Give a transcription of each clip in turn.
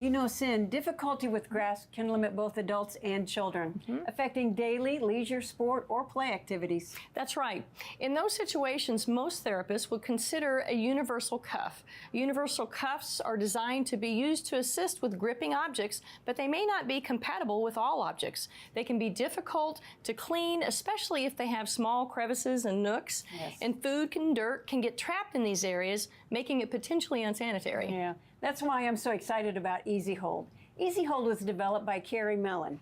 You know, Sin, difficulty with grasp can limit both adults and children, affecting daily, leisure, sport, or play activities. That's right. In those situations, most therapists would consider a universal cuff. Universal cuffs are designed to be used to assist with gripping objects, but they may not be compatible with all objects. They can be difficult to clean, especially if they have small crevices and nooks, and food and dirt can get trapped in these areas, making it potentially unsanitary. Yeah, that's why I'm so excited about EazyHold. EazyHold was developed by Carrie Melon.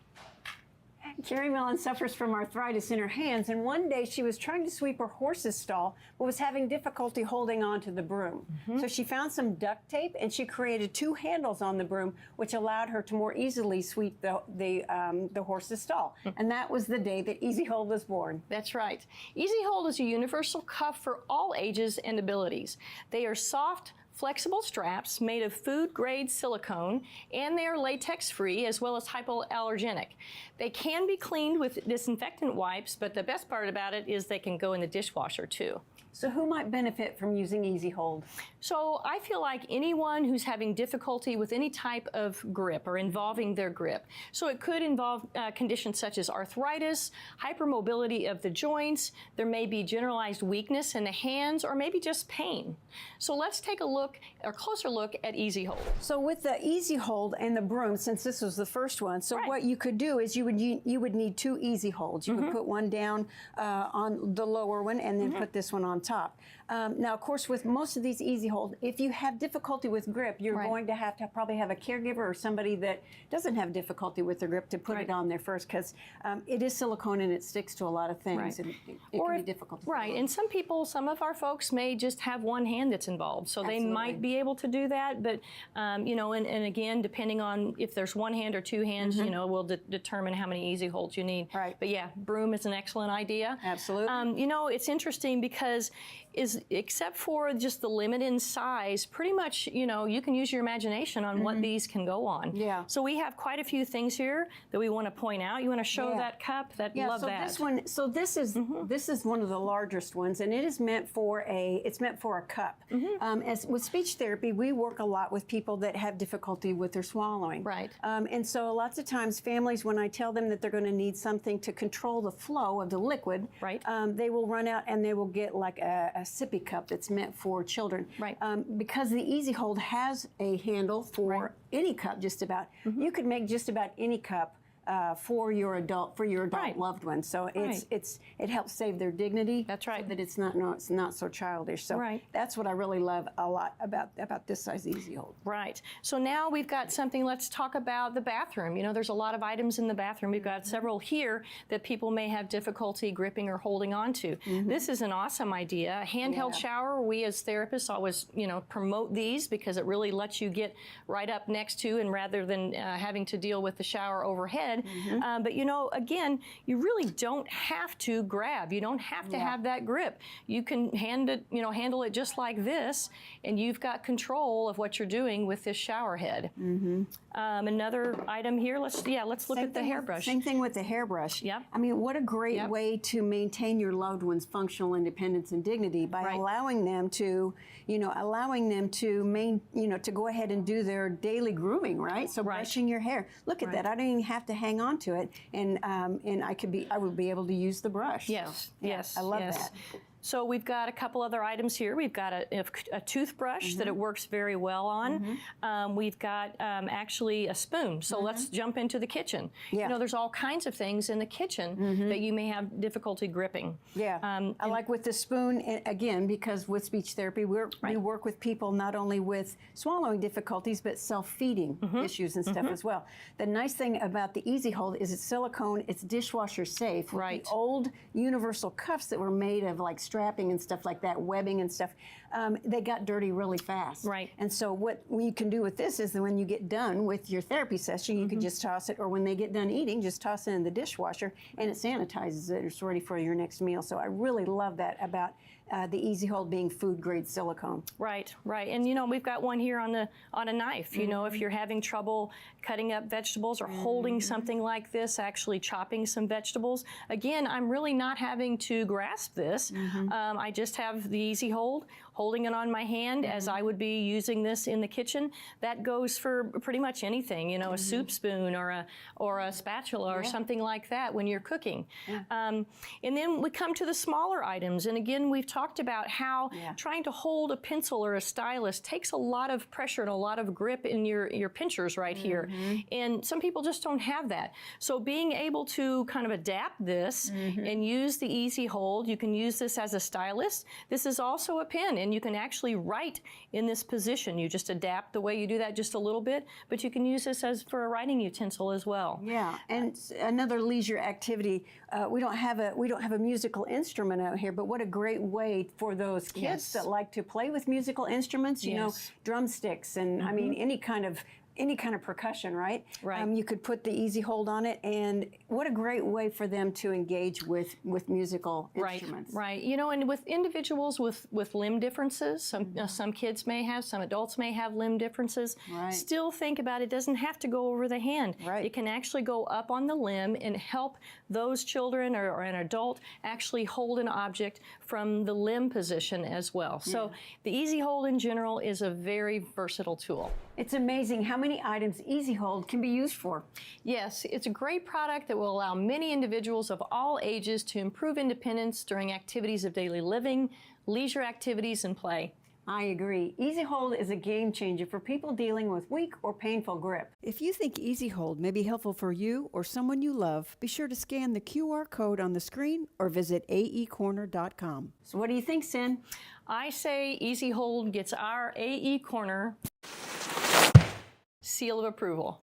Carrie Melon suffers from arthritis in her hands, and one day she was trying to sweep her horse's stall, but was having difficulty holding on to the broom. So she found some duct tape, and she created 2 handles on the broom, which allowed her to more easily sweep the horse's stall. And that was the day that EazyHold was born. That's right. EazyHold is a universal cuff for all ages and abilities. They are soft, flexible straps made of food-grade silicone, and they are latex-free as well as hypoallergenic. They can be cleaned with disinfectant wipes, but the best part about it is they can go in the dishwasher too. So who might benefit from using EazyHold? So I feel like anyone who's having difficulty with any type of grip or involving their grip. So it could involve conditions such as arthritis, hypermobility of the joints, there may be generalized weakness in the hands, or maybe just pain. So let's take a closer look at EazyHold. So with the EazyHold and the broom, since this was the first one, so what you could do is you would need 2 EazyHolds. You would put one down on the lower one and then put this one on top. Now, of course, with most of these EazyHold, if you have difficulty with grip, you're going to have probably have a caregiver or somebody that doesn't have difficulty with the grip to put it on there first, because it is silicone and it sticks to a lot of things, and it can be difficult. And some of our folks may just have one hand that's involved, so they might be able to do that, but you know, and again, depending on if there's one hand or 2 hands, you know, will determine how many EazyHolds you need. But yeah, broom is an excellent idea. Absolutely. You know, it's interesting because except for just the limit in size, pretty much, you know, you can use your imagination on what these can go on. So we have quite a few things here that we want to point out. You want to show that cup? Love so that. This one, so this is one of the largest ones, and it is meant for a cup. As with speech therapy, we work a lot with people that have difficulty with their swallowing. And so lots of times families, when I tell them that they're going to need something to control the flow of the liquid, they will run out and they will get like a sippy cup that's meant for children. Because the EazyHold has a handle for any cup, just about. You could make just about any cup for your adult loved one. So it helps save their dignity. That's right. So that it's not so childish. So that's what I really love a lot about this size EazyHold. So now we've got something. Let's talk about the bathroom. You know, there's a lot of items in the bathroom. We've got several here that people may have difficulty gripping or holding on to. This is an awesome idea. A handheld shower. We as therapists always, you know, promote these because it really lets you get right up next to, and rather than having to deal with the shower overhead. But you know, again, you really don't have to grab. You don't have to have that grip. You can handle it just like this, and you've got control of what you're doing with this shower head. Another item here. Let's look at the hairbrush. Same thing with the hairbrush. I mean, what a great way to maintain your loved one's functional independence and dignity by allowing them to, to go ahead and do their daily grooming, right? So brushing your hair. Look at that. I don't even have to hang on to it, and I would be able to use the brush. I love that. So we've got a couple other items here. We've got a toothbrush that it works very well on. We've got actually a spoon. So let's jump into the kitchen. You know, there's all kinds of things in the kitchen that you may have difficulty gripping. I like with the spoon, again, because with speech therapy, we work with people not only with swallowing difficulties, but self-feeding issues and stuff as well. The nice thing about the EazyHold is it's silicone, it's dishwasher safe. The old universal cuffs that were made of like strapping and stuff like that, webbing and stuff, they got dirty really fast. And so what you can do with this is that when you get done with your therapy session, you can just toss it, or when they get done eating, just toss it in the dishwasher, and it sanitizes it. It's ready for your next meal. So I really love that about the EazyHold being food grade silicone. And you know, we've got one here on a knife. You know, if you're having trouble cutting up vegetables or holding something like this, actually chopping some vegetables. Again, I'm really not having to grasp this. I just have the EazyHold, holding it on my hand as I would be using this in the kitchen. That goes for pretty much anything, you know, a soup spoon or a spatula or something like that when you're cooking. And then we come to the smaller items. And again, we've talked about how trying to hold a pencil or a stylus takes a lot of pressure and a lot of grip in your pinchers right here. And some people just don't have that. So being able to kind of adapt this and use the EazyHold, you can use this as a stylus. This is also a pen, and you can actually write in this position. You just adapt the way you do that just a little bit, but you can use this as for a writing utensil as well. Yeah, and another leisure activity. We don't have a musical instrument out here, but what a great way for those kids that like to play with musical instruments. You know, drumsticks and I mean any kind of percussion, right? Right. You could put the EazyHold on it, and what a great way for them to engage with musical instruments. Right. You know, and with individuals with limb differences, some kids may have, some adults may have limb differences. Right. Still think about it doesn't have to go over the hand. Right. It can actually go up on the limb and help those children or an adult actually hold an object from the limb position as well. So the EazyHold in general is a very versatile tool. It's amazing how many items EazyHold can be used for. Yes, it's a great product that will allow many individuals of all ages to improve independence during activities of daily living, leisure activities, and play. I agree. EazyHold is a game changer for people dealing with weak or painful grip. If you think EazyHold may be helpful for you or someone you love, be sure to scan the QR code on the screen or visit aecorner.com. So what do you think, Sin? I say EazyHold gets our AE Corner seal of approval.